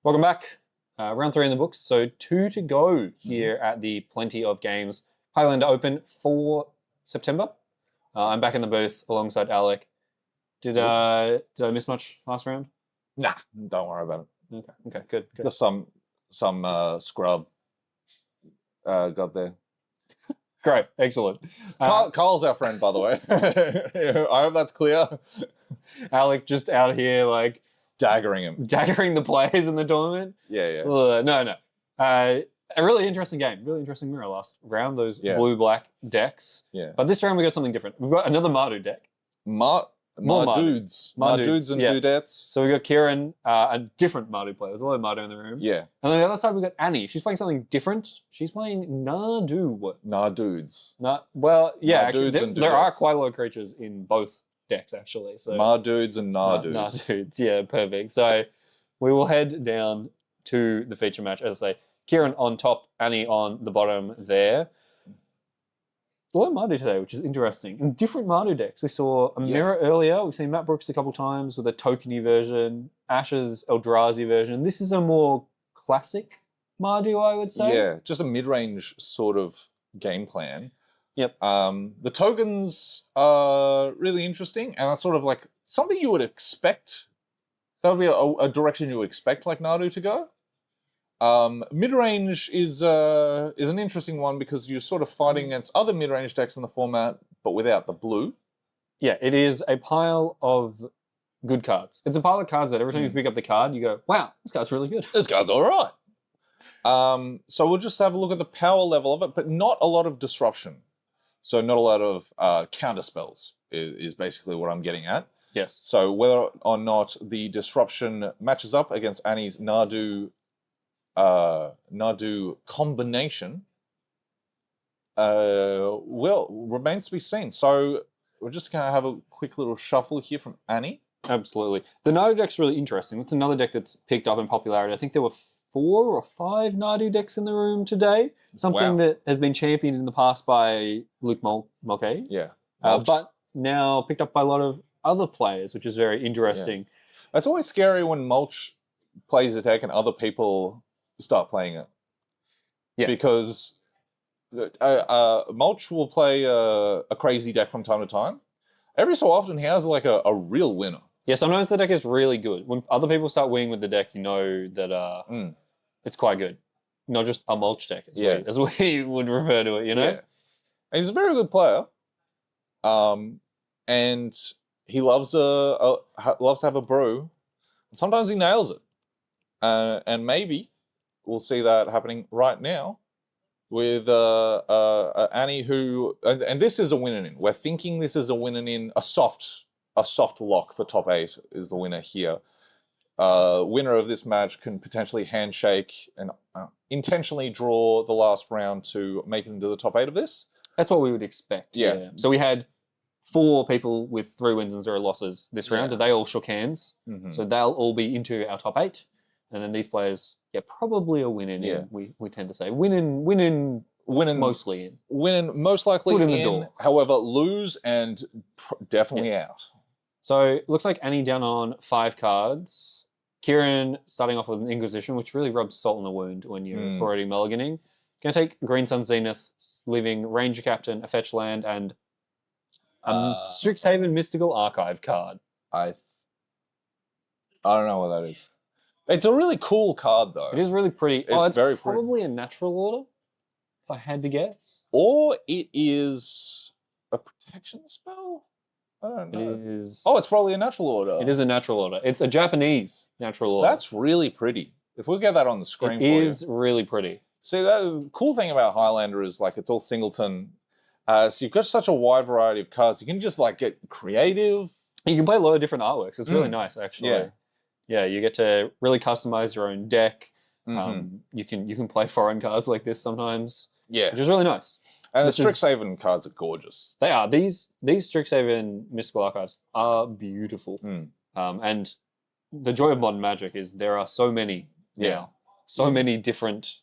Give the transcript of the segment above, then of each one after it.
Welcome back. Round 3 in the books. So 2 to go here at the Plenty of Games Highlander Open for September. I'm back in the booth alongside Alec. Did I miss much last round? Nah, don't worry about it. Okay, good. Just some scrub got there. Great, excellent. Carl's our friend, by the way. I hope that's clear. Alec just out here like daggering the players in the tournament. Yeah. No. A really interesting game, really interesting mirror last round. Those blue-black decks. Yeah. But this round we got something different. We've got another Mardu deck. Mardudes and dudettes. So we got Kieran, a different Mardu player. There's a lot of Mardu in the room. Yeah. And on the other side we got Annie. She's playing something different. She's playing Nadu. Nardudes. Actually, there are quite a lot of creatures in both decks actually. So Mardudes and Nardudes. Nardudes, yeah, perfect. So we will head down to the feature match. As I say, Kieran on top, Annie on the bottom there. A lot of Mardu today, which is interesting. In different Mardu decks. We saw a mirror earlier. We've seen Matt Brooks a couple times with a tokeny version, Ash's Eldrazi version. This is a more classic Mardu, I would say. Yeah, just a mid-range sort of game plan. Yep. The tokens are really interesting, and that's sort of like something you would expect. That would be a direction you would expect like Nadu to go. Mid-range is an interesting one because you're sort of fighting against other mid-range decks in the format, but without the blue. Yeah, it is a pile of good cards. It's a pile of cards that every time you pick up the card, you go, wow, this card's really good. This card's all right. So we'll just have a look at the power level of it, but not a lot of disruption. So not a lot of counter spells is basically what I'm getting at. Yes. So whether or not the disruption matches up against Annie's Nadu combination, remains to be seen. So we're just going to have a quick little shuffle here from Annie. Absolutely. The Nadu deck's really interesting. It's another deck that's picked up in popularity. I think there were 4 or 5 Nadu decks in the room today. Something that has been championed in the past by Luke Mulcahy. Yeah. But now picked up by a lot of other players, which is very interesting. Yeah. It's always scary when Mulch plays a deck and other people start playing it. Yeah. Because Mulch will play a crazy deck from time to time. Every so often he has like a real winner. Yeah, sometimes the deck is really good. When other people start winning with the deck, you know that it's quite good. Not just a Mulch deck, as we would refer to it, you know? Yeah. And he's a very good player. And he loves to have a brew. Sometimes he nails it. And maybe we'll see that happening right now with Annie, who, and this is a win-in. We're thinking this is a win-in, a soft lock for top 8 is the winner here. Winner of this match can potentially handshake and intentionally draw the last round to make it into the top 8 of this. That's what we would expect. Yeah. So we had 4 people with 3 wins and 0 losses this round, and they all shook hands. So they'll all be into our top 8. And then these players, probably a win-in. Yeah. We tend to say win-in mostly in. Win-in most likely Foot in the door. However, lose and definitely out. So it looks like Annie down on 5 cards. Kieran starting off with an Inquisition, which really rubs salt in the wound when you're already mulliganing. Going to take Green Sun Zenith, leaving Ranger Captain, a fetch land, and a Strixhaven Mystical Archive card. I don't know what that is. It's a really cool card, though. It is really pretty. It's very probably a natural order, if I had to guess. Or it is a protection spell? I don't know. It is... Oh, it's probably a natural order. It is a natural order. It's a Japanese natural order. That's really pretty. If we get that on the screen It is really pretty. See, the cool thing about Highlander is, like, it's all singleton. So you've got such a wide variety of cards. You can just, like, get creative. You can play a lot of different artworks. It's really nice, actually. Yeah, you get to really customize your own deck. You can play foreign cards like this sometimes. Yeah. Which is really nice. And the Strixhaven cards are gorgeous. They are. These Strixhaven Mystical Archives are beautiful. And the joy of modern Magic is there are so many now. So many different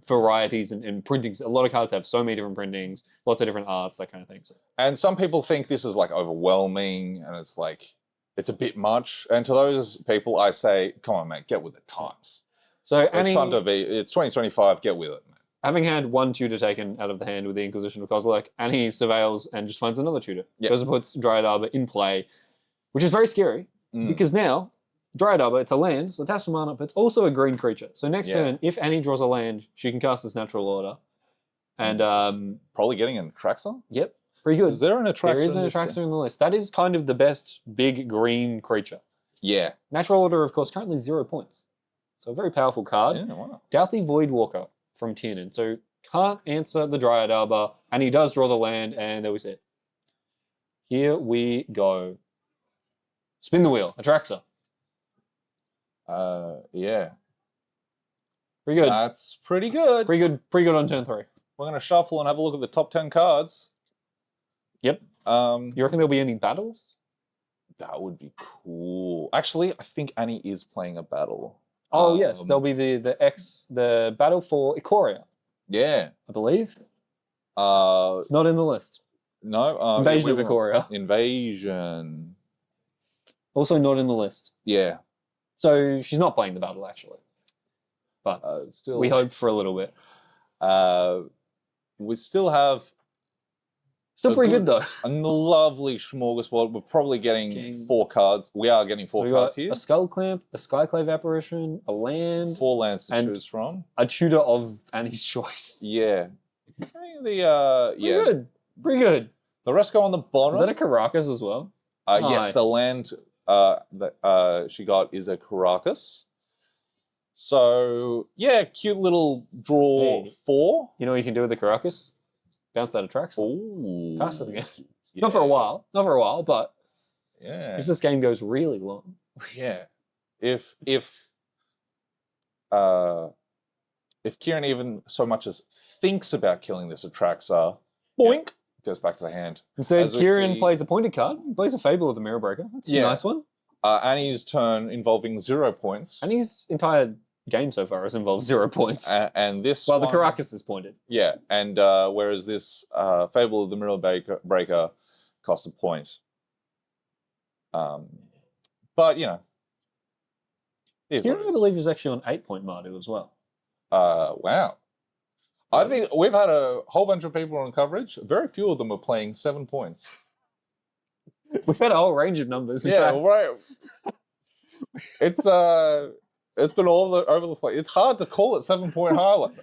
varieties and printings. A lot of cards have so many different printings, lots of different arts, that kind of thing. So. And some people think this is like overwhelming and it's like it's a bit much. And to those people, I say, come on, mate, get with the times. So Annie, It's time to be. It's 2025. Get with it, man. having had one tutor taken out of the hand with the Inquisition of Kozilek, Annie surveils and just finds another tutor. Yep. Goes and puts Dryad Arbor in play, which is very scary because now Dryad Arbor, it's a land, so attached to mana, but it's also a green creature. So next turn, if Annie draws a land, she can cast this natural order. And Probably getting an Atraxa? yep, pretty good. Is there an Atraxa? There is an Atraxa in the list. That is kind of the best big green creature. Yeah. Natural order, of course, currently 0 points. So a very powerful card. Yeah, why not? Douthly Voidwalker from Tierney. So can't answer the Dryad Arbor, and he does draw the land, and there we see it. Here we go. Spin the wheel. Atraxa. Yeah. Pretty good. That's pretty good. Pretty good. Pretty good on turn 3. We're going to shuffle and have a look at the top 10 cards. Yep. You reckon there'll be any battles? That would be cool. Actually, I think Annie is playing a battle. Oh yes, there'll be the battle for Ikoria, Yeah. I believe. Uh, It's not in the list. no. Invasion of Ikoria. Invasion. Also not in the list. Yeah. So she's not playing the battle actually. But Still. we hoped for a little bit. We still have Still pretty good though. a lovely smorgasbord. We're probably getting 4 cards. We are getting 4 So cards got here. a Skull Clamp, a Skyclave Apparition, a land, 4 lands to and choose from. a tutor of Annie's choice. Yeah. I think Pretty good. Pretty good. The rest go on the bottom. Is that a Caracas as well? Yes, the Nice. land that she got is a Caracas. So yeah, cute little draw Hey. 4. You know what you can do with the Caracas? Bounce that Atraxa. Ooh. Cast it again. Not for a while. Not for a while, but Yeah. if this game goes really long. Yeah. If Kieran even so much as thinks about killing this Atraxa, boink, goes back to the hand. Instead, As we Kieran see- plays a pointed card. He plays a Fable of the Mirror Breaker. That's Yeah. a nice one. Annie's turn involving 0 points. And his entire game so far has involved 0 points. And this Well, the one- Caracas is pointed. Yeah, and whereas this Fable of the Mirror Breaker costs a point. But, you know. it is what Kieran, it I is. believe, is actually on 8-point Mardu as well. Wow. I think we've had a whole bunch of people on coverage. Very few of them are playing 7 points. We've had a whole range of numbers. In Yeah, fact. right. It's been all over the place. It's hard to call it 7-point highlight.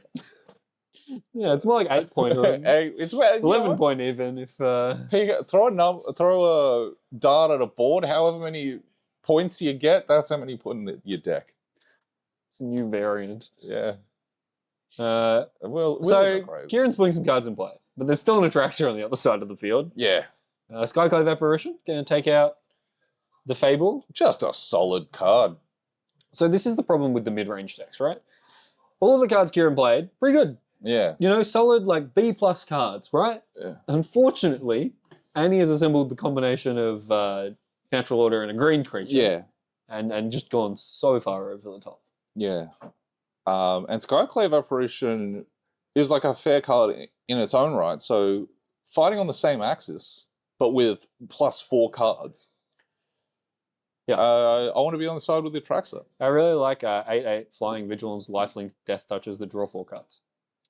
Yeah, it's more like 8-point or It's 11-point even. If throw a dart at a board. However many points you get, that's how many you put in your deck. it's a new variant. Yeah. So We're crazy. Kieran's putting some cards in play, but there's still an Atraxa on the other side of the field. Yeah. Skyclave Apparition, going to take out the Fable. Just a solid card. So this is the problem with the mid-range decks, right? All of the cards Kieran played, pretty good. Yeah. You know, solid like B+ cards, right? Yeah. Unfortunately, Annie has assembled the combination of natural order and a green creature. Yeah. And just gone so far over the top. Yeah. And Skyclave Apparition is like a fair card in its own right. So fighting on the same axis, but with +4 cards. Yeah. I want to be on the side with the Atraxa. I really like 8/8 Flying Vigilance, Lifelink, Death Touches that draw 4 cards.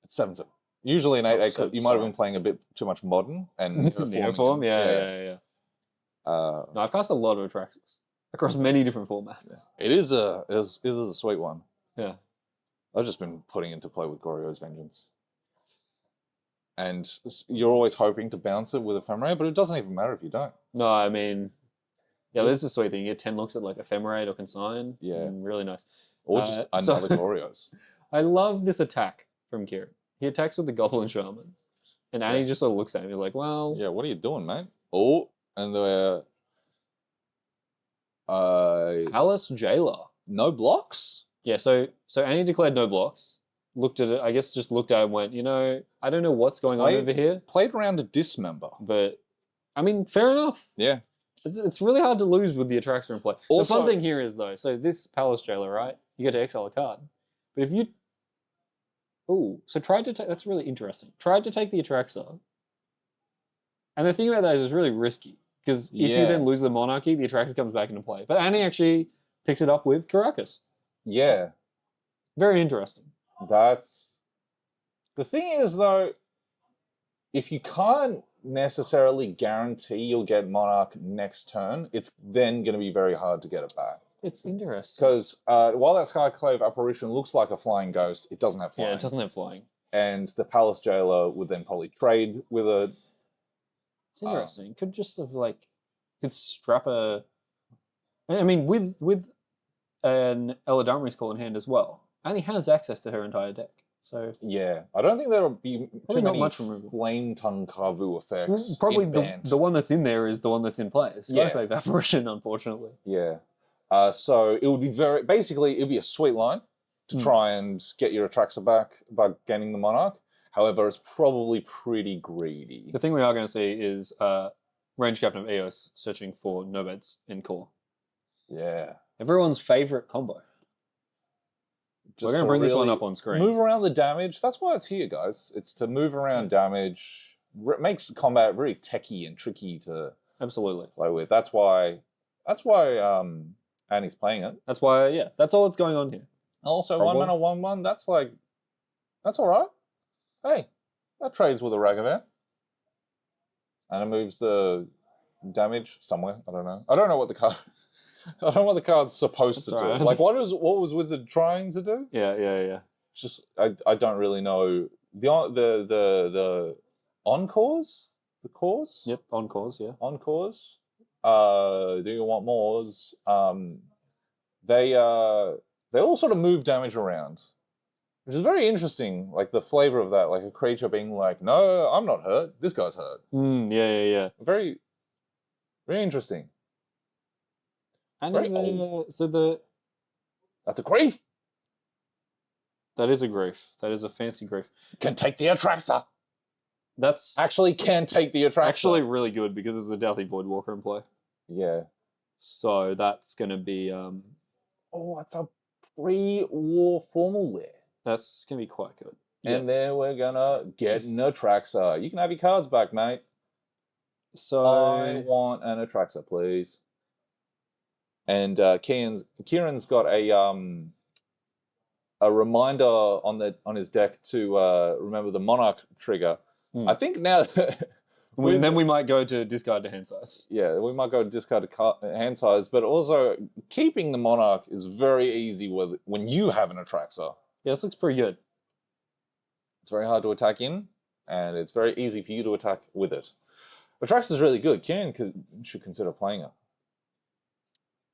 It's 7/7. Usually an 8/8, so- you might have sorry. been playing a bit too much modern and Uniform, yeah. No, I've cast a lot of Atraxas across many different formats. It is a sweet one. Yeah. I've just been putting into play with Goryo's Vengeance. And you're always hoping to bounce it with Ephemerate, but it doesn't even matter if you don't. No, I mean, yeah, this is a sweet thing. You get 10 looks at like Ephemerate or Consign. Yeah. Really nice. Or just so- another Goryo's. I love this attack from Kieran. He attacks with the Goblin Shaman. And Annie just sort of looks at him. He's like, well, Yeah, what are you doing, mate? Oh, and the Alice Jailer. no blocks? Yeah, so Annie declared no blocks. Looked at it, I guess just looked at it and went, you know, I don't know what's going on Played- over here. Played around to dismember. But, I mean, fair enough. Yeah. It's really hard to lose with the Atraxa in play. The Also- fun thing here is, though, so this Palace Jailer, right? You get to exile a card. But if you... Ooh, so tried to take... That's really interesting. Tried to take the Atraxa. And the thing about that is it's really risky. Because if you Yeah. then lose the monarchy, the Atraxa comes back into play. But Annie actually picks it up with Caracas. Yeah. Very interesting. That's the thing is though, if you can't necessarily guarantee you'll get Monarch next turn, it's then going to be very hard to get it back. It's interesting. Because while that Skyclave apparition looks like a flying ghost, it doesn't have flying. Yeah, it doesn't have flying. And the Palace Jailer would then probably trade with it. It's interesting. Could just have like, could strap a. I mean, with an Eladamri's Call in hand as well, and he has access to her entire deck. So yeah, I don't think there'll be too not many much removal. Flame Tongue Kavu effects. Probably in the Bant. one that's in there is the one that's in play. Yeah. Skyclave apparition, unfortunately. Yeah. So it would be basically it would be a sweet line to try and get your Atraxa back by gaining the Monarch. However, it's probably pretty greedy. The thing we are going to see is Range Captain of Eos searching for Nomads in core. Yeah. Everyone's favorite combo. We're going to bring this one up on screen. Move around the damage. That's why it's here, guys. It's to move around damage. It makes combat very techy and tricky to Absolutely play with. That's why Annie's playing it. That's why, yeah, that's all that's going on here. Also, Probably. 1 mana, 1/1. That's all right. Hey, that trades with a Ragavan. And it moves the damage somewhere. I don't know. I don't know what the card. I don't know what the card's supposed to do. Right. Like, what was Wizard trying to do? Yeah. It's just I don't really know the encores, the cores. Yep, encores, yeah. Encores. Do you want mores? They all sort of move damage around, which is very interesting. Like the flavor of that, like a creature being like, "No, I'm not hurt. This guy's hurt." Yeah. Very, very interesting. And Very That's a grief. that is a grief. That is a fancy grief. Can take the Atraxa. That's Actually, can take the Atraxa. actually really good because there's a Deathly Voidwalker in play. Yeah. So that's going to be Oh, it's a pre-war formal wear. that's going to be quite good. And then we're gonna get an Atraxa. You can have your cards back, mate. So I want an Atraxa, please. And Kieran's got a reminder on his deck to remember the Monarch trigger. I think now then we might go to discard to hand size. yeah, we might go discard hand size, but also keeping the Monarch is very easy when you have an Atraxa. Yeah, this looks pretty good. It's very hard to attack in, and it's very easy for you to attack with it. Atraxa is really good. Kieran should consider playing it.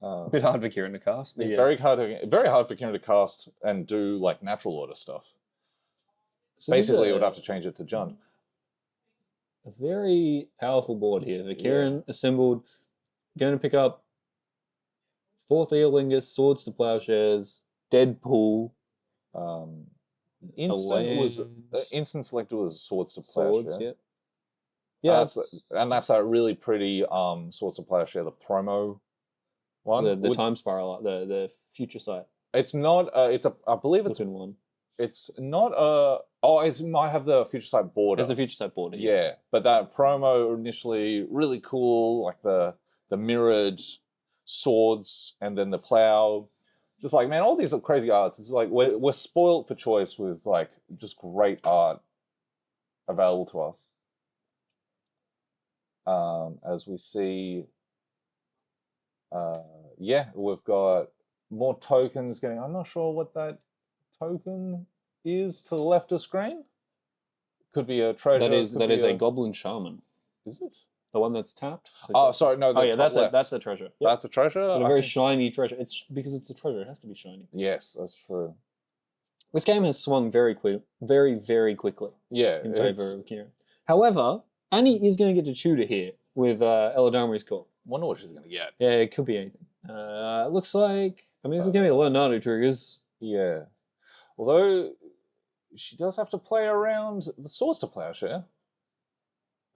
A bit hard for Kieran to cast. But yeah. Very hard for Kieran to cast and do like natural order stuff. So Basically, it would have to change it to Jund. A very powerful board here. The Kieran assembled, going to pick up 4th Earlingus, Swords to Plowshares, Deadpool. Instant selector was Swords to Swords, Plowshare. Yeah, that's that really pretty Swords to Plowshare, the promo one. The Time Spiral, the Future Sight. It's not. I believe it's in one. It's not a. Oh, it might have the Future Sight border. There's the Future Sight border. Yeah, but that promo initially really cool, like the mirrored swords and then the plow. Just like, man, all these are crazy arts. It's like we're spoiled for choice with like just great art available to us. As we see, we've got more tokens getting. I'm not sure what that token is to the left of screen. Could be a treasure. That is a Goblin Shaman. Is it? The one that's tapped? Oh, sorry, no. That's a treasure. Yep. That's a treasure? But a very shiny treasure. It's because it's a treasure. It has to be shiny. Yes, that's true. This game has swung very very quickly. Yeah. In favour of Kieran. However, Annie is going to get to tutor here with Eladamri's Call. Wonder what she's going to get. Yeah, it could be anything. It looks like... I mean, this is going to be a lot of Nadu triggers. Yeah. Although, she does have to play around the Swords to Plowshare.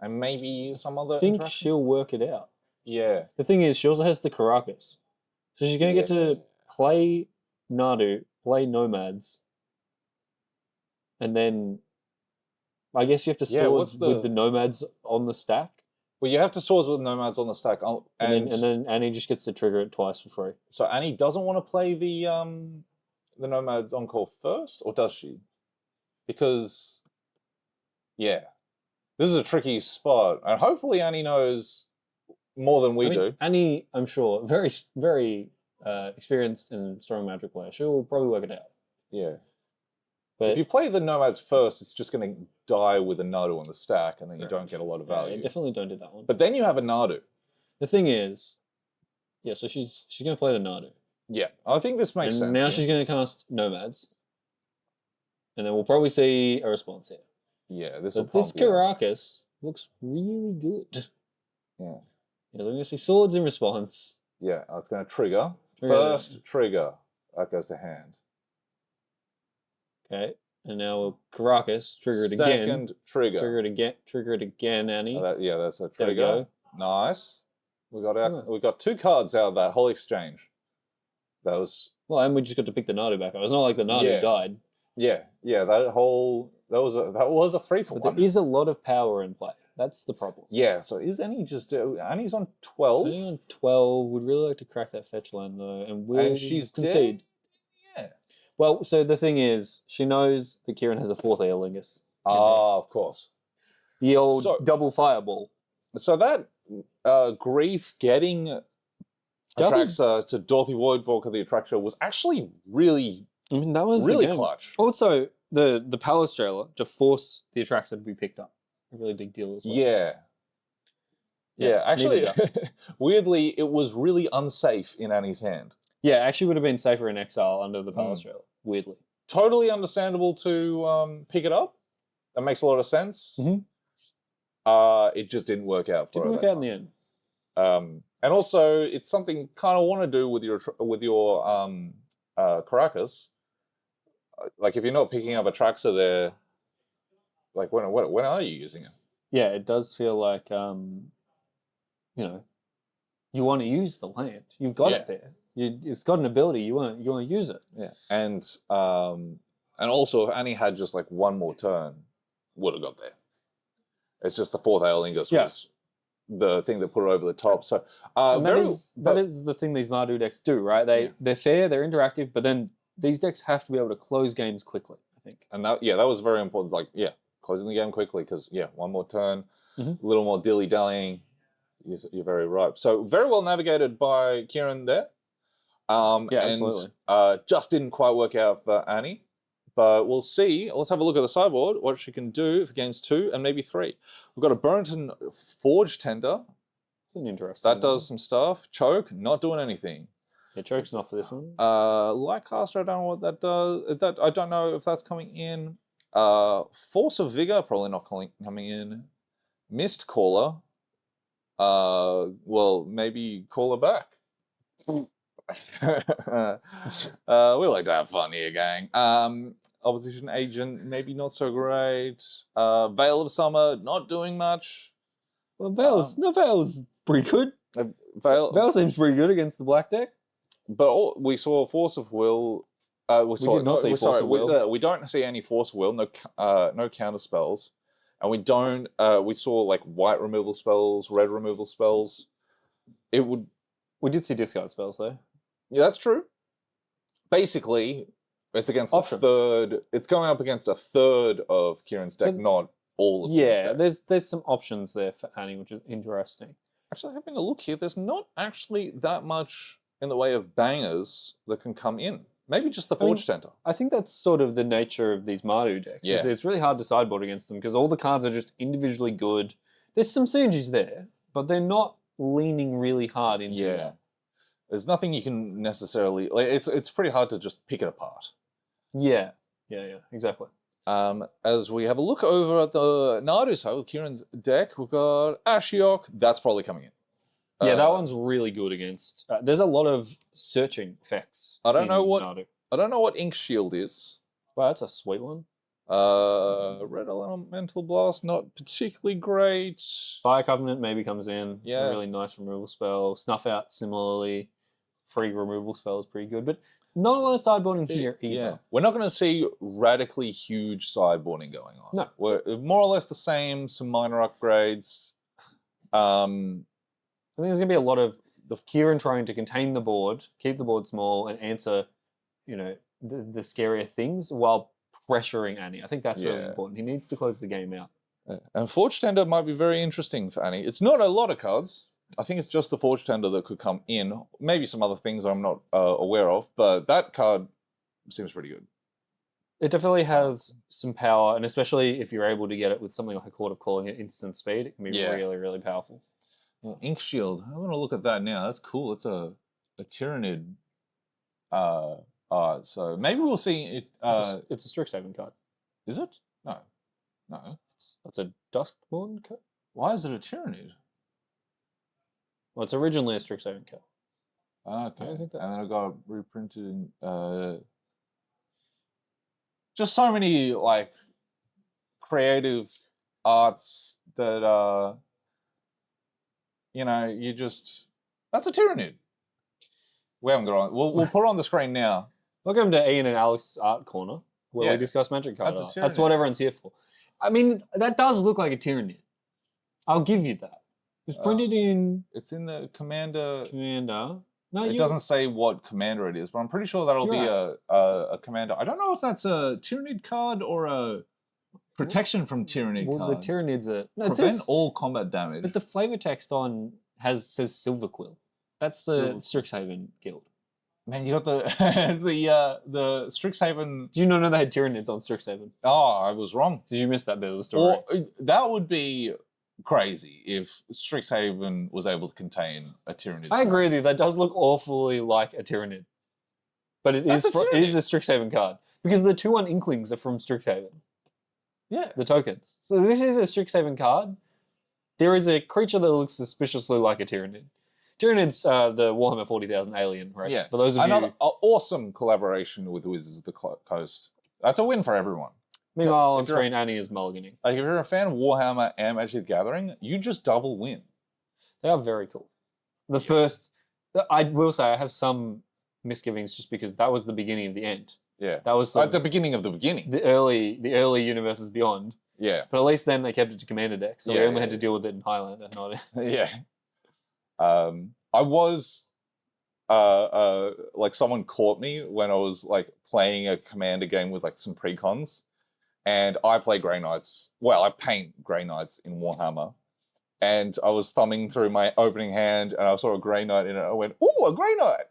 And maybe some other... I think she'll work it out. Yeah. The thing is, she also has the Caracas. So she's going to get to play Nadu, play Nomads, and then I guess you have to store with the Nomads on the stack. Well, you have to swords with nomads on the stack, And then Annie just gets to trigger it twice for free. so Annie doesn't want to play the nomads on call first, or does she? Because yeah, this is a tricky spot, and hopefully Annie knows more than we do. Annie, I'm sure, very, very experienced and strong magic player. She'll probably work it out. Yeah. But If you play the nomads first, it's just going to die with a Nadu on the stack, and then you don't get a lot of value. yeah, definitely don't do that one. But then you have a Nadu. The thing is, yeah, so she's going to play the Nadu. Yeah, I think this makes sense. Now she's going to cast nomads, and then we'll probably see a response here. Yeah, this Caracas looks really good. Yeah. Yeah, so we're going to see swords in response. Yeah, it's going to trigger. First trigger. That goes to hand. Okay, and now Caracas, trigger it again. Second trigger. Trigger it again, Annie. Yeah, that's a There we trigger. go. Nice. We got 2 cards out of that whole exchange. That was Well, and we just got to pick the Nadu back up. It's not like the Nadu died. yeah. That was a 3 for But 1. there is a lot of power in play. That's the problem. Yeah, so is Annie just Annie's on 12? Annie on 12 would really like to crack that fetch line though, and she's concede. dead? Yeah. Well, so the thing is, she knows that Kieran has a 4th Aeolingus. Of course. The old double fireball. So that grief getting Atraxa to Dorothy Voidwalker the Atraxa was actually really, that was really clutch. Also, the Palace Jailer to force the Atraxa to be picked up. A really big deal as well. Yeah, actually, weirdly, it was really unsafe in Annie's hand. Yeah, actually would have been safer in exile under the Palace Jailer, weirdly. Totally understandable to pick it up. That makes a lot of sense. It just didn't work out for her. Didn't work out in the end. And also, it's something kind of want to do with your Caracas. Like, if you're not picking up Atraxa there, like, when are you using it? Yeah, it does feel like, you want to use the land. You've got it there. It's got an ability. You want to use it. Yeah, and also, if Annie had just like one more turn, would have got there. It's just the 4th Aeolingus was the thing that put it over the top. So that is the thing these Mardu decks do, right? They're fair, they're interactive, but then these decks have to be able to close games quickly, I think. And that was very important. Like, closing the game quickly because one more turn, a little more dilly-dallying. You're very right. So very well navigated by Kieran there. Absolutely. Just didn't quite work out for Annie. But we'll see. Let's have a look at the sideboard, what she can do for games 2 and maybe 3. We've got a Burrington Forge Tender. It's an interesting That does some stuff. Choke, not doing anything. Yeah, Choke's not for this one. Lightcaster, I don't know what that does. I don't know if that's coming in. Force of Vigor, probably not coming in. Mist Caller. Well, maybe call her back. We like to have fun here, gang. Opposition Agent, maybe not so great. Veil of Summer, not doing much. Well, Veil's pretty good. Veil seems pretty good against the black deck. But we saw Force of Will. We did not see Force of Will. We don't see any Force of Will. No counter spells, and we don't. We saw like white removal spells, red removal spells. We did see discard spells though. Yeah, that's true. Basically, it's against a third. It's going up against a third of Kieran's deck, not all of Kieran's deck. There's some options there for Annie, which is interesting. Actually, having a look here, there's not actually that much in the way of bangers that can come in. Maybe just the Forge Center. I think that's sort of the nature of these Mardu decks. Yeah. It's really hard to sideboard against them because all the cards are just individually good. There's some synergies there, but they're not leaning really hard into it. There's nothing you can necessarily... Like, it's pretty hard to just pick it apart. Yeah, exactly. As we have a look over at the Nadu side with Kieran's deck, we've got Ashiok. That's probably coming in. Yeah, that one's really good against... there's a lot of searching effects. I don't know Nadu. I don't know what Ink Shield is. Wow, that's a sweet one. Red Elemental Blast, not particularly great. Fire Covenant maybe comes in. Yeah. A really nice removal spell. Snuff Out, similarly. Free removal spell is pretty good, but not a lot of sideboarding here either. Yeah. We're not going to see radically huge sideboarding going on. No. We're more or less the same, some minor upgrades. I think there's going to be a lot of Kieran trying to contain the board, keep the board small, and answer, the scarier things while pressuring Annie. I think that's really important. He needs to close the game out. And Forge Tender might be very interesting for Annie. It's not a lot of cards. I think it's just the Forge Tender that could come in. Maybe some other things I'm not aware of, but that card seems pretty good. It definitely has some power, and especially if you're able to get it with something like a Court of Calling at instant speed, it can be really, really powerful. Yeah, Ink Shield. I want to look at that now. That's cool. It's a Tyrannid art. So maybe we'll see it. It's a Strixhaven card. Is it? No. It's a Duskborn card. Why is it a Tyrannid? Well, it's originally a Strixhaven card. Okay. And then it got reprinted in just so many like creative arts that that's a Tyrannid. We haven't got on. We'll put it on the screen now. Welcome to Ian and Alex's Art Corner, where we discuss Magic card art. That's what everyone's here for. I mean, that does look like a Tyrannid. I'll give you that. It's printed in... It's in the Commander... No, it doesn't say what Commander it is, but I'm pretty sure that'll be a Commander. I don't know if that's a Tyrannid card or a protection from Tyrannid card. The Tyrannids are... No, prevent all combat damage. But the flavor text on says Silverquill. That's the Strixhaven guild. Man, you got the the Strixhaven... Do you not know they had Tyrannids on Strixhaven? Oh, I was wrong. Did you miss that bit of the story? That would be crazy if Strixhaven was able to contain a Tyrannid. I agree with you. That does look awfully like a Tyrannid. But it is a Strixhaven card. Because the 2/1 Inklings are from Strixhaven. Yeah. The tokens. So this is a Strixhaven card. There is a creature that looks suspiciously like a Tyrannid. Tyrannid's the Warhammer 40,000 alien race. Yeah. For those of Another awesome collaboration with Wizards of the Coast. That's a win for everyone. Meanwhile, on screen, Annie is mulliganing. Like, if you're a fan of Warhammer and Magic the Gathering, you just double win. They are very cool. The first... I will say I have some misgivings just because that was the beginning of the end. Yeah. That was at the beginning of the beginning. The early universes beyond. Yeah. But at least then they kept it to Commander decks, so we only had to deal with it in Highlander, not Yeah. I was like someone caught me when I was like playing a Commander game with like some precons, and I play Grey Knights. Well, I paint Grey Knights in Warhammer, and I was thumbing through my opening hand, and I saw a Grey Knight in it. I went, "Ooh, a Grey Knight!"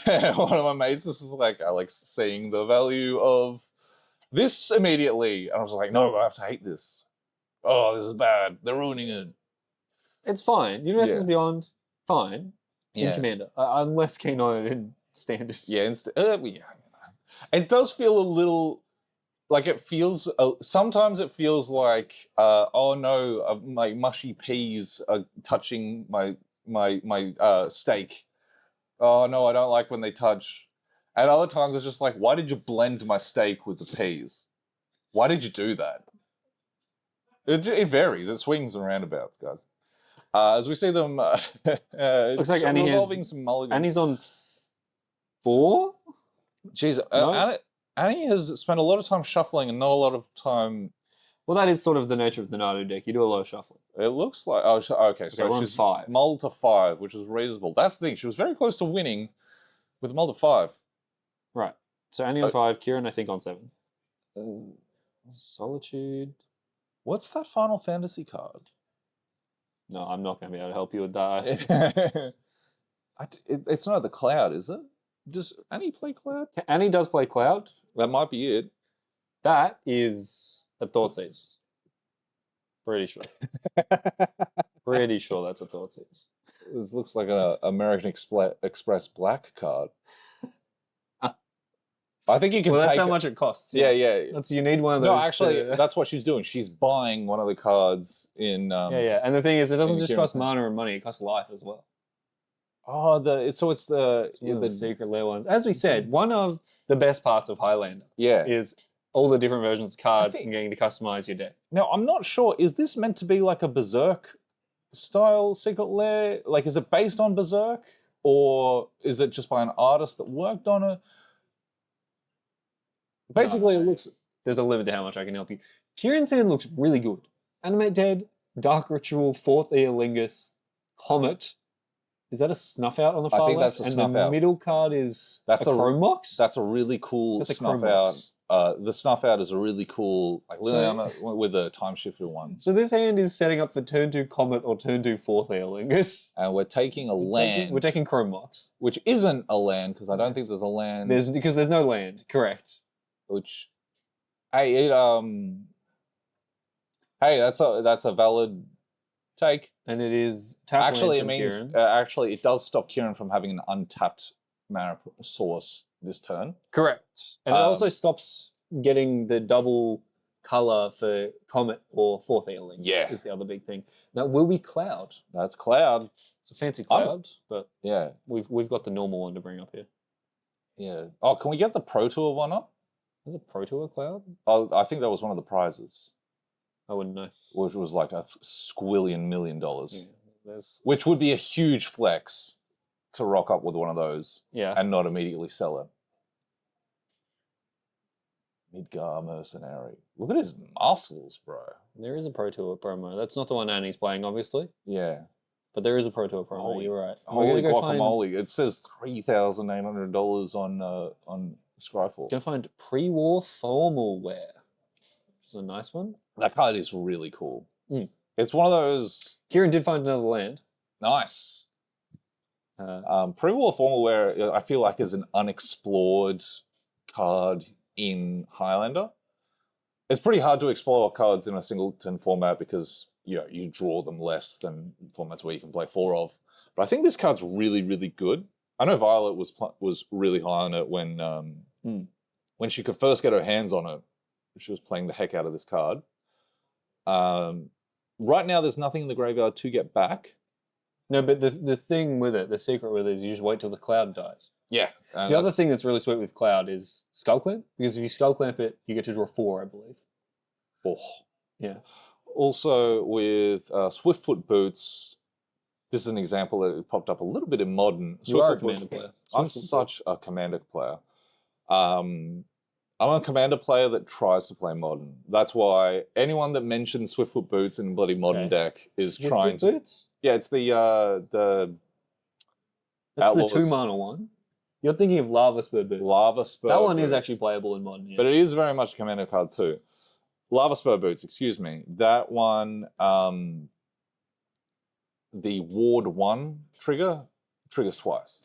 And one of my mates was like, "Alex, seeing the value of this immediately," and I was like, "No, I have to hate this. Oh, this is bad. They're ruining it." It's fine. Universes Beyond, fine. In Commander. I'm less keen on it in Standard. Yeah, it does feel a little like it feels. Sometimes it feels like, oh no, my mushy peas are touching my steak. Oh no, I don't like when they touch. And other times it's just like, why did you blend my steak with the peas? Why did you do that? It varies. It swings and roundabouts, guys. As we see them, looks like Annie resolving some mulligans. Annie's on 4? Jeez, Annie has spent a lot of time shuffling and not a lot of time... Well, that is sort of the nature of the Nadu deck. You do a lot of shuffling. It looks like... Oh, okay, so she's 5. mull to 5, which is reasonable. That's the thing. She was very close to winning with a mull to 5. Right. So Annie on 5, Kieran, I think, on 7. Solitude. What's that Final Fantasy card? No, I'm not going to be able to help you with that. It's not the Cloud, is it? Does Annie play Cloud? Annie does play Cloud. That might be it. That is a Thoughtseize. Pretty sure. Pretty sure that's a Thoughtseize. This looks like an American Express Black card. I think you can take that's how much it costs. Yeah. You need one of those. No, actually, that's what she's doing. She's buying one of the cards in... And the thing is, it doesn't just cost mana and money, it costs life as well. Oh, it's the secret lair ones. As we said, one of the best parts of Highlander is all the different versions of cards and getting to customize your deck. Now, I'm not sure, is this meant to be like a Berserk style secret lair? Like, is it based on Berserk? Or is it just by an artist that worked on it? Basically, it looks... There's a limit to how much I can help you. Kieran's hand looks really good. Animate Dead, Dark Ritual, 4th Eolingus, Comet. Is that a snuff out on the far I think left? that's a and snuff the out. middle card is That's a the Chrome Box? That's a really cool That's a snuff Chrome out. Box. The snuff out is a really cool, like So- with the time shifter one. So this hand is setting up for turn 2 Comet or turn 2 4th Eolingus. And we're taking a land, We're taking Chrome Box. which isn't a land because I don't think there's a land. Because there's no land, correct. Which, hey, hey, that's a valid take. And it is tap Actually, it land from means Kieran. actually it does stop Kieran from having an untapped mana source this turn. Correct. And it also stops getting the double color for Comet or 4th Eolingus. Yeah. Is the other big thing. That will be Cloud. That's Cloud. It's a fancy Cloud, but Yeah, we've got the normal one to bring up here. yeah. Oh, can we get the Pro Tour one up? Is it Pro Tour Cloud? Oh, I think that was one of the prizes, I wouldn't know. which was like a squillion $1 million, Yeah, there's which would be a huge flex to rock up with one of those yeah. and not immediately sell it. Midgar Mercenary. Look at his muscles, bro. There is a Pro Tour promo. That's not the one Annie's playing, obviously, Yeah. but there is a Pro Tour promo. Holy- You're right. We're Holy gonna go find, guacamole! It says $3,800 on Scryfall. go find pre-war formal wear, which is a nice one. That card is really cool. Mm. It's one of those Kieran did find another land. nice. Uh, Pre-war formal wear, I feel like, is an unexplored card in Highlander. It's pretty hard to explore cards in a singleton format because you draw them less than formats where you can play 4 of. But I think this card's really, really good. I know Violet was really high on it when she could first get her hands on it. She was playing the heck out of this card. Right now, there's nothing in the graveyard to get back. no, but the thing with it, the secret with it is you just wait till the Cloud dies. Yeah. The other thing that's really sweet with Cloud is Skull Clamp, because if you Skull Clamp it, you get to draw 4, I believe. Oh. Yeah. Also with Swiftfoot Boots, this is an example that popped up a little bit in Modern. You are a Swiftfoot Commander Boots- player. I'm Swiftfoot such a Commander player. I'm a Commander player that tries to play Modern. That's why anyone that mentions Swiftfoot Boots in bloody Modern Okay. deck is Swiftfoot trying to. Boots? Yeah, it's the That's Outlaws. the 2-mana one. You're thinking of Lava Spur Boots. Lava Spur. That one is Boots. actually playable in Modern, yeah. But it is very much a Commander card too. Lava Spur Boots, excuse me. That one, the Ward 1 triggers twice,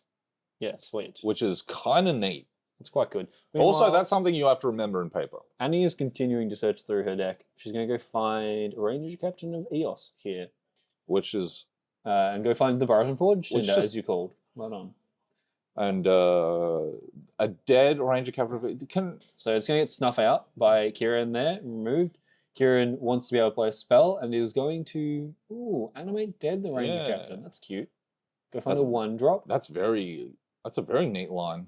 yeah, sweet. which is kind of neat. It's quite good. Also, Meanwhile, that's something you have to remember in paper. Annie is continuing to search through her deck. She's going to go find Ranger Captain of Eos here. Which is, And go find the Barton Forge Which Tinder, just- as you called. Right on. and a dead Ranger Captain can. So it's going to get snuff out by Kieran there, removed. Kieran wants to be able to play a spell and is going to animate dead the Ranger Yeah. Captain. That's cute. Go find That's- a 1-drop. That's a very neat line.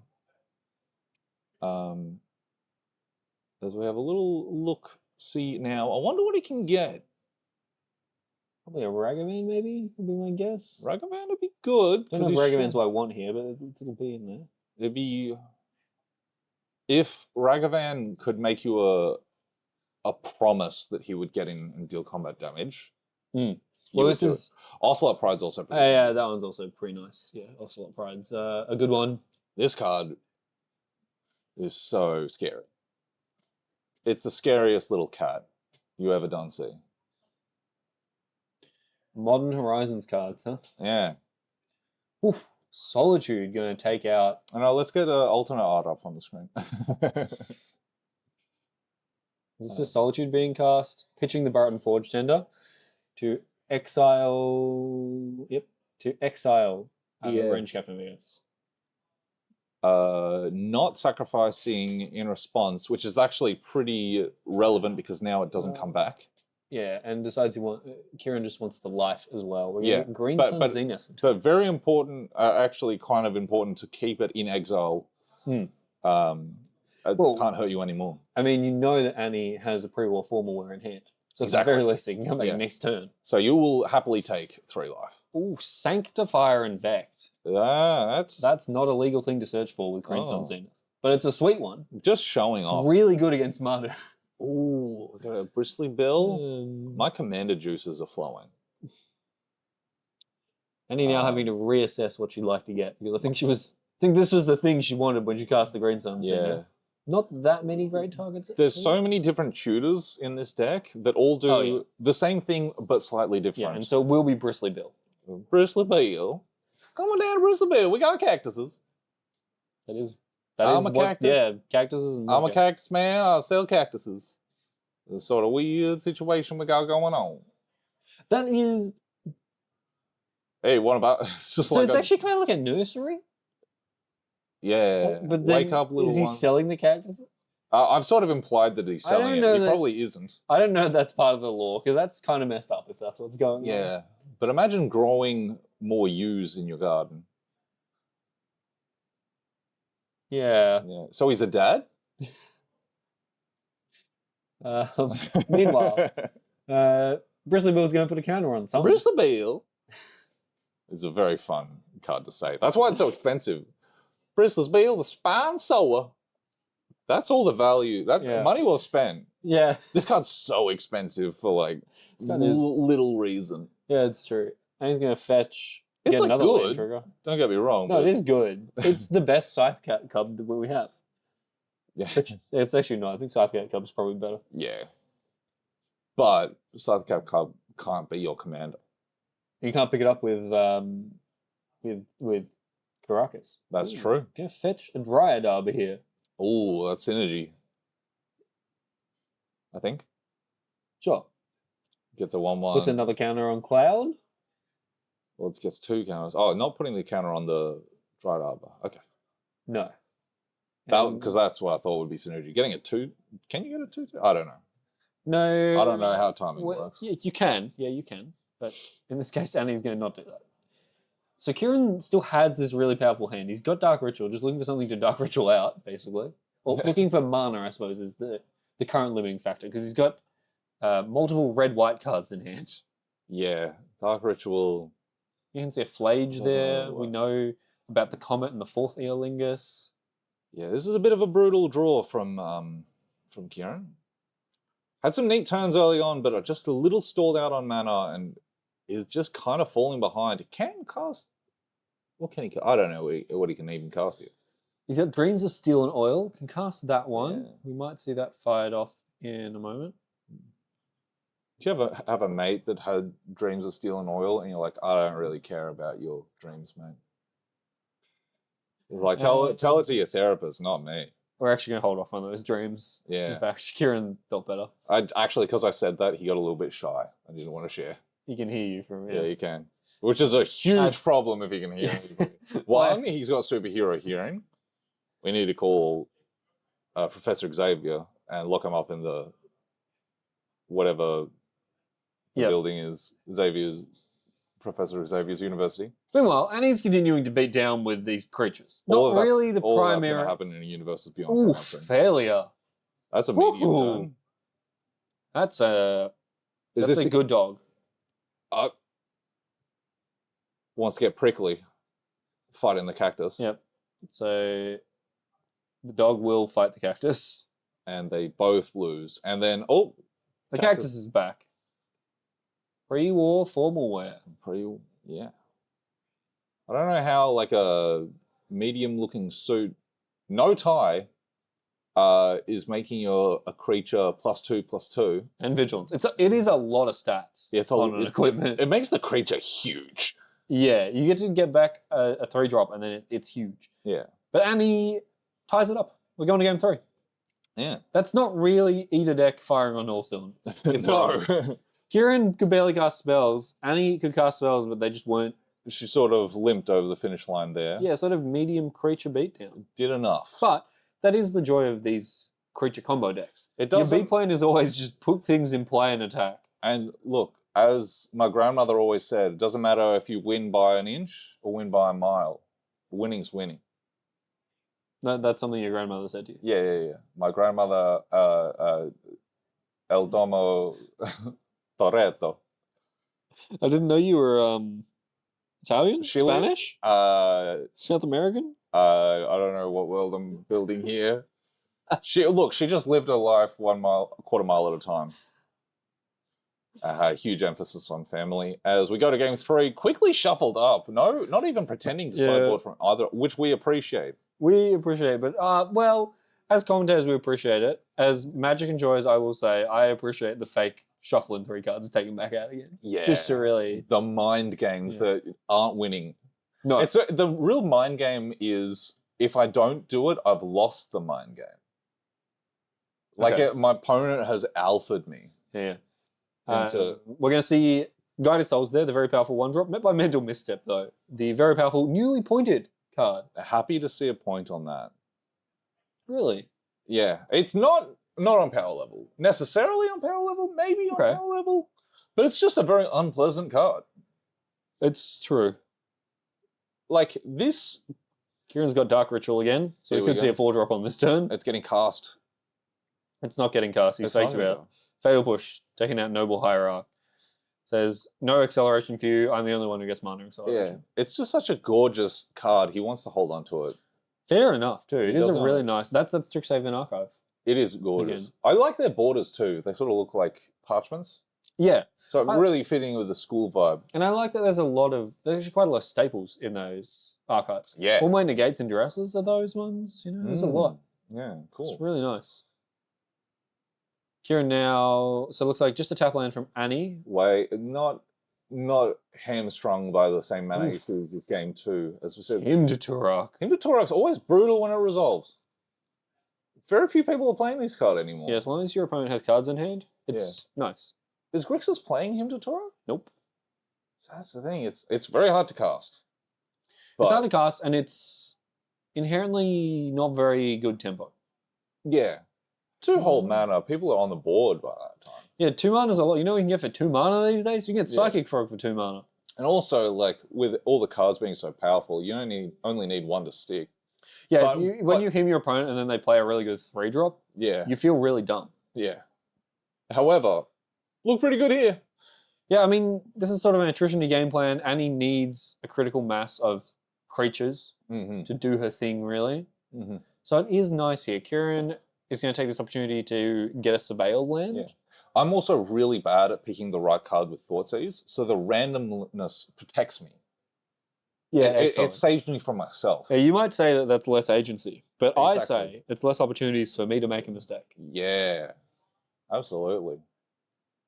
As we have a little look, see now. I wonder what he can get. Probably a Ragavan, maybe, would be my guess. Ragavan would be good. I don't know if he Ragavan's should- what I want here, but it'll be in there. It'd be if Ragavan could make you a promise that he would get in and deal combat damage. you Well, would this do it. is... Ocelot Pride's also pretty Oh, good. yeah, that one's also pretty nice. Yeah, Ocelot Pride's a good one. This card is so scary. It's the scariest little cat you ever done see. Modern Horizons cards, huh? Yeah. Oof. Solitude going to take out... I know, let's get alternate art up on the screen. Is this a Solitude being cast? Pitching the Barton Forge Tender to exile... Yep, to exile Yeah. Range Captain of Eos. Not sacrificing in response, which is actually pretty relevant because now it doesn't come back. Yeah, and decides Kieran just wants the life as well. We're Yeah, gonna get Green but- Sun but- Zenith. But very important, actually kind of important to keep it in exile. Hmm. It Well- can't hurt you anymore. I mean, you know that Annie has a pre-war formal wear in hand. So at Exactly. the very least, it can come back Yeah. next turn. So you will happily take 3 life. Ooh, Sanctifier and Vect. That's That's not a legal thing to search for with Green Oh. Sun Zenith. But it's a sweet one. just showing It's off. really good against Mardu. Ooh, look at a bristly bill. Um, My commander juices are flowing. Annie now having to reassess what she'd like to get because I think this was the thing she wanted when she cast the Green Sun. Yeah. Not that many great targets. There's so many different tutors in this deck that all do the same thing but slightly different. Yeah, and so it will be Bristly Bill. Bristly Bill. Come on down to Bristly Bill. We got cactuses. I'm a cactus. Yeah, cactuses. And I'm a cactus man. I sell cactuses. The sort of weird situation we got going on. That is. Hey, what about? It's just so it's actually kind of like a nursery. Yeah, but then, wake up, little is he ones. selling the cactuses? I've sort of implied that he's selling it. He probably isn't. I don't know if that's part of the law because that's kind of messed up if that's what's going on. Yeah, but imagine growing more yews in your garden. Yeah. So he's a dad? Meanwhile, Bristly Bill's going to put a counter on something. Bristly Bill is a very fun card to say. That's why it's so expensive. Bristly Bill, the spine sower. That's all the value. That's money well spent. Yeah. This card's so expensive for like little reason. Yeah, it's true. And he's going to fetch. It's get like another good. land trigger. Don't get me wrong. No, it is good. It's the best Scythecat Cub that we have. Yeah. It's actually not. I think Scythecat Cub is probably better. Yeah. But Scythecat Cub can't be your commander. You can't pick it up with Caracas. That's true. Gonna fetch a Dryad Arbor here. Ooh, that's synergy. I think. Sure. Gets a 1/1. Puts another counter on Cloud. Well, it gets 2 counters. Oh, not putting the counter on the Dryad Arbor. Okay. No. Because that's what I thought would be synergy. Getting a 2. Can you get a 2? I don't know. No. I don't know how timing works. You can. Yeah, you can. But in this case, Annie's going to not do that. So Kieran still has this really powerful hand. He's got Dark Ritual, just looking for something to Dark Ritual out, basically. Or looking for mana, I suppose, is the current limiting factor. Because he's got multiple red-white cards in hand. Yeah. Dark Ritual. You can see a Flage there. We know about the Comet and the 4th Eolingus. Yeah, this is a bit of a brutal draw from Kieran. Had some neat turns early on, but are just a little stalled out on mana and is just kind of falling behind. He can cast... What can he cast? I don't know what he can even cast here. He's got Dreams of Steel and Oil. Can cast that one. Yeah. We might see that fired off in a moment. Do you ever have a mate that had Dreams of Steel and Oil and you're like, I don't really care about your dreams, mate? It's like, tell it to your therapist, not me. We're actually going to hold off on those dreams. Yeah. In fact, Kieran felt better. Actually, because I said that, he got a little bit shy. I didn't want to share. He can hear you from here. Yeah, he can. Which is a huge problem if he can hear me. One, he's got superhero hearing. We need to call Professor Xavier and lock him up in the whatever the building is. Professor Xavier's University. Meanwhile, Annie's continuing to beat down with these creatures. Not really the all primary. That's going to happen in a universe beyond. Ooh, failure. That's a medium turn. That's a good dog. Wants to get prickly. Fighting the cactus. Yep. So the dog will fight the cactus. And they both lose. And then, the cactus is back. Pre-war formal wear. Yeah. I don't know how like a medium-looking suit, no tie, is making you a creature +2/+2 and vigilance. It is a lot of stats. Yeah, it's on an equipment. It makes the creature huge. Yeah, you get to get back a 3-drop and then it's huge. Yeah. But Annie ties it up. We're going to game 3. Yeah. That's not really either deck firing on all cylinders. No. Kieran could barely cast spells. Annie could cast spells, but they just weren't. She sort of limped over the finish line there. Yeah, sort of medium creature beatdown. Did enough. But that is the joy of these creature combo decks. It does. Your B plan is always just put things in play and attack. And look, as my grandmother always said, it doesn't matter if you win by an inch or win by a mile. Winning's winning. No, that's something your grandmother said to you. Yeah. My grandmother, El Domo Toretto. I didn't know you were Italian? Spanish? South American? I don't know what world I'm building here. She just lived her life 1 mile, a quarter mile at a time. Huge emphasis on family. As we go to game 3, quickly shuffled up. No, not even pretending to sideboard from either, which we appreciate. We appreciate it, but well, as commentators, we appreciate it. As Magic enjoyers, I will say, I appreciate the fake shuffling 3 cards, taking back out again. Yeah. Just to really... The mind games that aren't winning. No. It's the real mind game is, if I don't do it, I've lost the mind game. Like, my opponent has alphaed me. Yeah. We're going to see Guided Souls there, the very powerful 1-drop, met by Mental Misstep, though. The very powerful, newly pointed card. Happy to see a point on that. Really? Yeah. It's not on power level. Necessarily on power level, maybe on power level. But it's just a very unpleasant card. It's true. Like, this... Kieran's got Dark Ritual again, so we could see a 4-drop on this turn. It's getting cast. It's not getting cast. He's faked out. Fatal Push, taking out Noble Hierarch. Says, no acceleration for you. I'm the only one who gets mana acceleration. Yeah. It's just such a gorgeous card. He wants to hold on to it. Fair enough, too. It is a really nice... That's Strixhaven Archive. It is gorgeous. Again. I like their borders, too. They sort of look like parchments. Yeah. So really fitting with the school vibe. And I like that there's actually quite a lot of staples in those archives. Yeah. All my Negates and Duresses are those ones. You know, there's a lot. Yeah, cool. It's really nice. Kieran now, so it looks like just a tap land from Annie. Not hamstrung by the same mana issues as game 2, as we said. Hymn to Turok. Hymn to Turok's always brutal when it resolves. Very few people are playing this card anymore. Yeah, as long as your opponent has cards in hand, it's nice. Is Grixis playing Hymn to Turok? Nope. So that's the thing. It's very hard to cast. It's hard to cast, and it's inherently not very good tempo. Yeah. 2 whole mana. People are on the board by that time. Yeah, 2 mana is a lot. You know what you can get for 2 mana these days? You can get Psychic Frog for 2 mana. And also, like, with all the cards being so powerful, you only need 1 to stick. Yeah, when you hymn your opponent and then they play a really good 3-drop, you feel really dumb. Yeah. However, look pretty good here. Yeah, I mean, this is sort of an attrition-y game plan. Annie needs a critical mass of creatures to do her thing, really. So it is nice here. Kieran is going to take this opportunity to get a Surveil land. Yeah. I'm also really bad at picking the right card with Thoughtseize, so the randomness protects me. Yeah, it saves me from myself. Yeah, you might say that that's less agency, but I say it's less opportunities for me to make a mistake. Yeah, absolutely.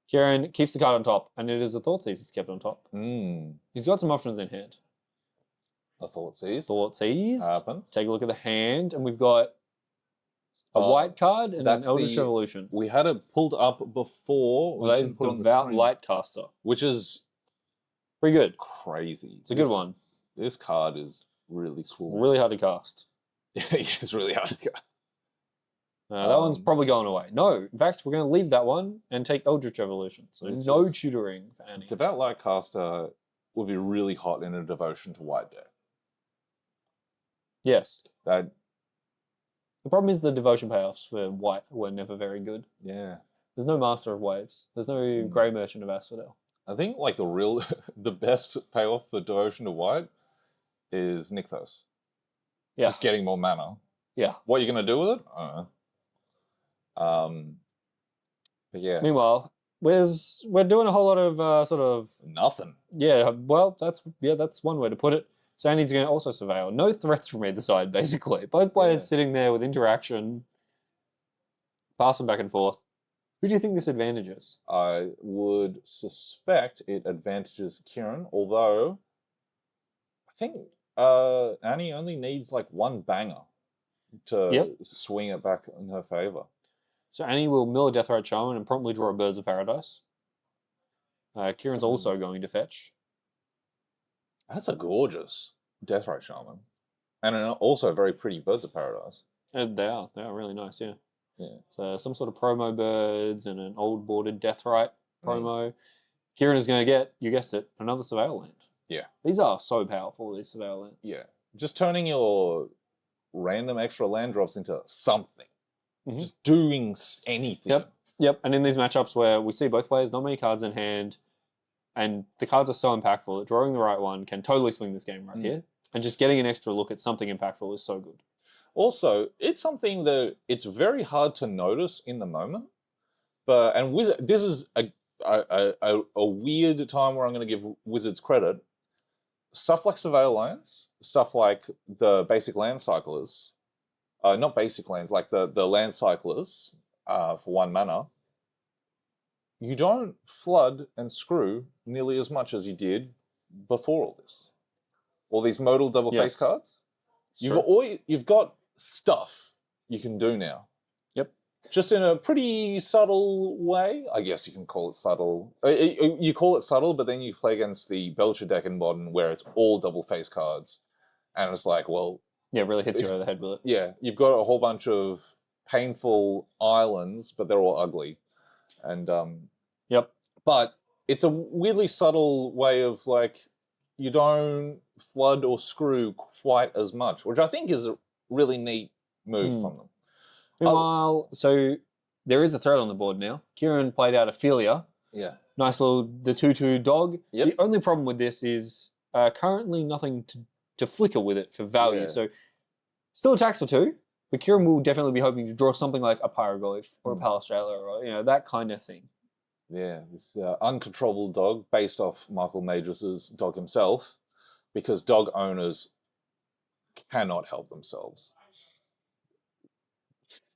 Kieran keeps the card on top, and it is a Thoughtseize he's kept on top. He's got some options in hand. A Thoughtseize. Thoughtseize. Happens. Take a look at the hand, and we've got a white card and an Eldritch Revolution. We had it pulled up before. Well, that is Devout Lightcaster. Which is pretty good. Crazy. It's a good one. This card is really cool. It's really hard to cast. Yeah, it's really hard to cast. That one's probably going away. No, in fact, we're going to leave that one and take Eldritch Evolution. So no tutoring for Annie. Devout Lightcaster would be really hot in a Devotion to White deck. Yes. The problem is the Devotion payoffs for White were never very good. Yeah. There's no Master of Waves. There's no Grey Merchant of Asphodel. I think like the best payoff for Devotion to White is Nykthos. Yeah. Just getting more mana. Yeah. What are you going to do with it? I don't know. But yeah. Meanwhile, we're doing a whole lot of sort of nothing. Yeah, well, that's one way to put it. So Annie's going to also surveil. No threats from either side, basically. Both players sitting there with interaction, passing back and forth. Who do you think this advantages? I would suspect it advantages Kieran, although I think Annie only needs like 1 banger to swing it back in her favor. So Annie will mill a Deathrite Shaman and promptly draw a Birds of Paradise. Kieran's also going to fetch. That's a gorgeous Deathrite Shaman. And also very pretty Birds of Paradise. They are really nice, yeah. So some sort of promo birds and an old bordered Deathrite promo. Kieran is going to get, you guessed it, another Surveil land. Yeah. These are so powerful, these Surveil lands. Yeah. Just turning your random extra land drops into something. Just doing anything. Yep. And in these matchups where we see both players, not many cards in hand, and the cards are so impactful that drawing the right one can totally swing this game right here. And just getting an extra look at something impactful is so good. Also, it's something that it's very hard to notice in the moment. And this is a weird time where I'm going to give Wizards credit. Stuff like Surveil Lands, stuff like the basic land cyclers, not basic lands, like the land cyclers for 1 mana, you don't flood and screw nearly as much as you did before all this. All these modal double face cards. You've got stuff you can do now. Yep. Just in a pretty subtle way. I guess you can call it subtle. You call it subtle, but then you play against the Belcher deck in Modern where it's all double face cards. And it's like, well... Yeah, it really hits you over the head with it. Yeah, you've got a whole bunch of painful islands, but they're all ugly. And yep. But it's a weirdly subtle way of like, you don't flood or screw quite as much, which I think is a really neat move from them. Meanwhile, so there is a threat on the board now. Kieran played out Ophelia. Yeah. Nice little, the 2/2 dog. Yep. The only problem with this is currently nothing to flicker with it for value. Yeah. So still attacks for 2, but Kieran will definitely be hoping to draw something like a Pyroglyph or a Palastrella or, that kind of thing. Yeah, this uncontrollable dog based off Michael Majors' dog himself, because dog owners cannot help themselves.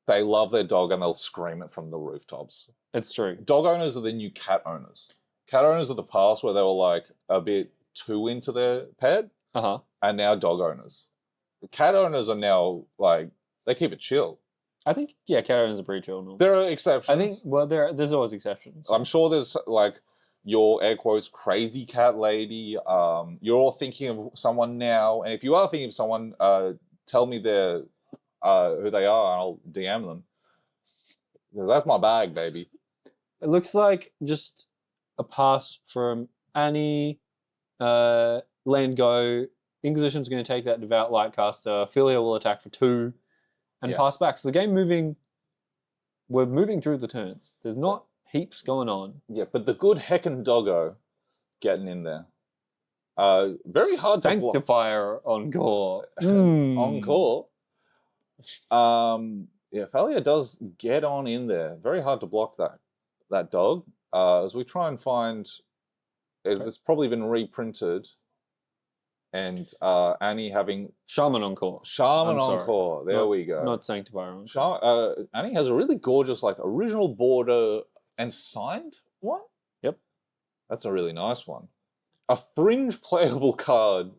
They love their dog and they'll scream it from the rooftops. It's true. Dog owners are the new cat owners. Cat owners of the past where they were like a bit too into their pet, and now dog owners. Cat owners are now like, they keep it chill. I think, cat owners are pretty chill. There are exceptions. I think, well, there's always exceptions. I'm sure there's like your air quotes crazy cat lady. You're all thinking of someone now, and if you are thinking of someone, tell me their who they are, and I'll DM them. That's my bag, baby. It looks like just a pass from Annie, land go. Inquisition's going to take that Devout Lightcaster. Philia will attack for 2 and pass back. So the game we're moving through the turns. There's not heaps going on. Yeah, but the good heckin' doggo getting in there. Very hard to block. Sanctifier Encore. Encore. Yeah, Philia does get on in there. Very hard to block that dog. As we try and find, it's probably been reprinted. And Annie having... Shaman Encore. Shaman Encore. There we go. Not Sanctifier Encore. Annie has a really gorgeous, like, original border and signed one. Yep. That's a really nice one. A fringe playable card,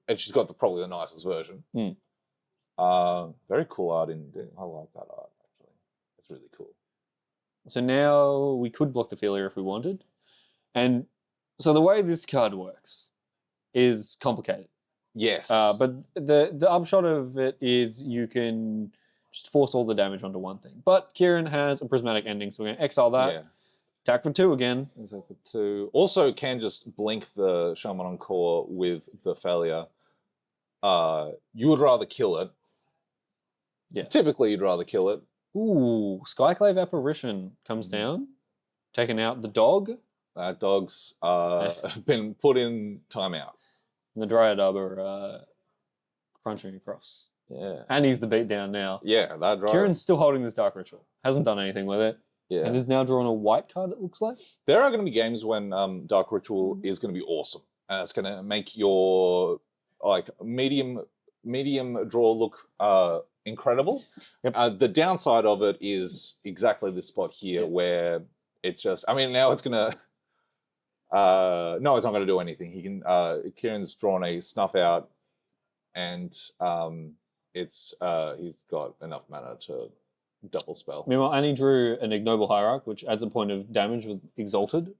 and she's got probably the nicest version. Very cool art. I like that art, actually. It's really cool. So now we could block the Philia if we wanted. And so the way this card works is complicated. Yes. But the upshot of it is you can just force all the damage onto one thing. But Kieran has a prismatic ending, so we're going to exile that. Yeah. Attack for 2 again. Attack for 2. Also can just blink the Shaman Encore with the Philia. You would rather kill it. Yes. Typically you'd rather kill it. Ooh, Skyclave Apparition comes down, taking out the dog. That dog's been put in timeout. And the Dryad are crunching across. Yeah. And he's the beatdown now. Yeah, that Dryad. Kieran's still holding this Dark Ritual. Hasn't done anything with it. Yeah. And is now drawing a white card, it looks like. There are going to be games when Dark Ritual is going to be awesome. And it's going to make your like medium draw look incredible. Yep. The downside of it is exactly this spot here where it's just, I mean, now it's going to... no, it's not going to do anything. He can. Kieran's drawn a snuff out, and he's got enough mana to double spell. Meanwhile, Annie drew an Ignoble Hierarch, which adds a point of damage with Exalted.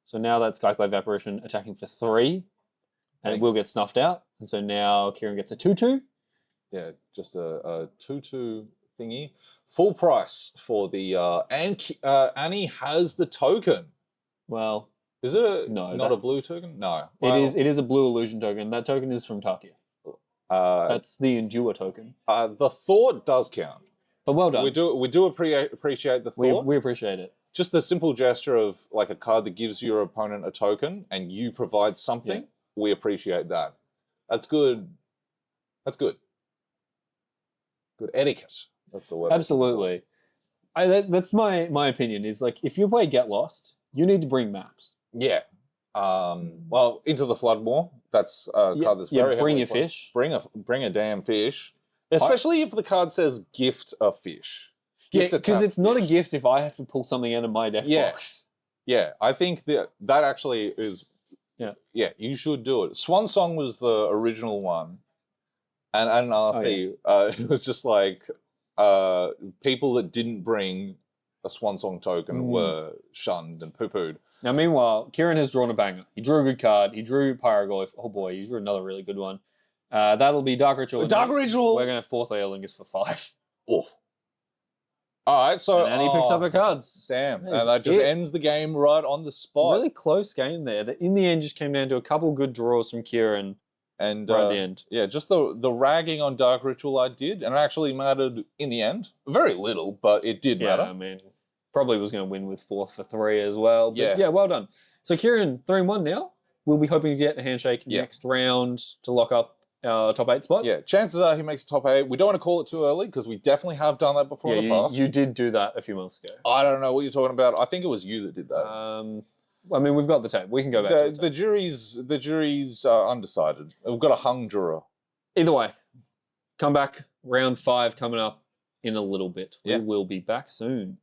So now that Skyclave Apparition attacking for 3, and it will get snuffed out. And so now Kieran gets a 2/2. Yeah, just a 2/2 thingy. Full price for the and Annie has the token. Well. Is it not a blue token? No. Well, it is a blue illusion token. That token is from Tarkia. That's the Endure token. The thought does count. But well done. We do appreciate the thought. We appreciate it. Just the simple gesture of like a card that gives your opponent a token and you provide something. Yeah. We appreciate that. That's good. That's good. good etiquette. That's the word. Absolutely. That's my opinion. Is like if you play Get Lost, you need to bring maps. Yeah. Well, Into the Flood more. That's a card that's very bring heavily your played. fish. Bring a damn fish. Especially if the card says gift a fish. Yeah, because it's not a gift if I have to pull something out of my deck box. Yeah, I think that actually is. Yeah, you should do it. Swan Song was the original one, and RP, it was just like people that didn't bring a Swan Song token were shunned and poo-pooed. Now, meanwhile, Kieran has drawn a banger. He drew a good card. He drew Pyroglyph. Oh boy, he drew another really good one. That'll be Dark Ritual. Dark Ritual. We're going to fourth Aerlingus for 5. Oof. All right, so and he picks up her cards. Damn, and that just ends the game right on the spot. Really close game there. That in the end just came down to a couple good draws from Kieran. And right at the end. Yeah, just the ragging on Dark Ritual I did, and it actually mattered in the end. Very little, but it did matter. I mean, probably was going to win with 4 for 3 as well. But yeah, well done. So Kieran, 3-1 now. We'll be hoping to get a handshake next round to lock up our top 8 spot. Yeah, chances are he makes top 8. We don't want to call it too early because we definitely have done that before in the past. You did do that a few months ago. I don't know what you're talking about. I think it was you that did that. I mean, we've got the tape. We can go back to the jury's undecided. We've got a hung juror. Either way, come back. Round 5 coming up in a little bit. We will be back soon.